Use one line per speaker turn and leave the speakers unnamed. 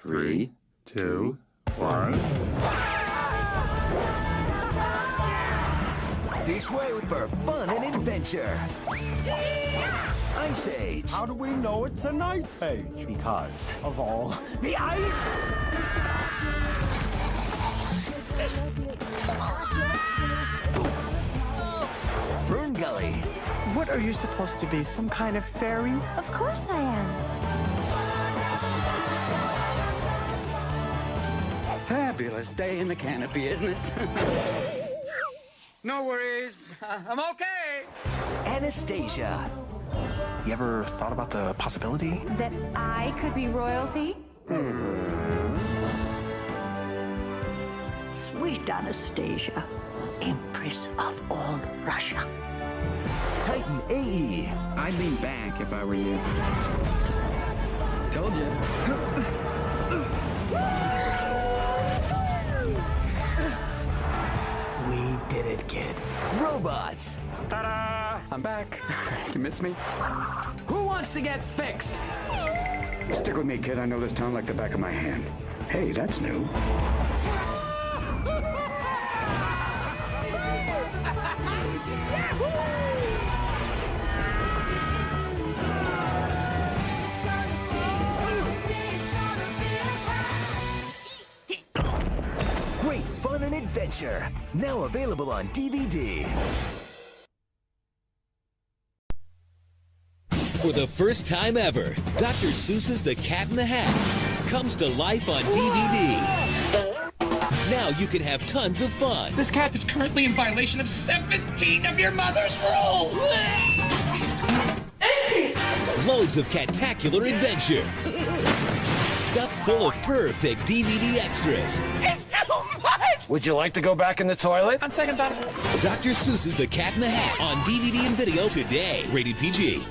3, 2, 1.
This way for fun and adventure. Ice Age.
How do we know it's an ice age? Because of all the ice.
Ferngully.
What are you supposed to be, some kind of fairy?
Of course I am.
Fabulous day in the canopy, isn't it? No worries. I'm okay.
Anastasia.
You ever thought about the possibility?
That I could be royalty?
Sweet Anastasia, Empress of all Russia.
Titan AE.
I'd lean back if I were you. Told you.
We did it, kid.
Robots.
Ta-da! I'm back. You miss me? Who wants to get fixed?
Stick with me, kid. I know this town like the back of my hand. Hey, that's new.
Great fun and adventure. Now available on DVD.
For the first time ever, Dr. Seuss's The Cat in the Hat comes to life on DVD. Now you can have tons of fun.
This cat is currently in violation of 17 of your mother's rules!
Loads of cat-tacular adventure. Stuffed full of perfect DVD extras.
It's too much!
Would you like to go back in the toilet?
On second thought.
Dr. Seuss's The Cat in the Hat on DVD and video today. Rated PG.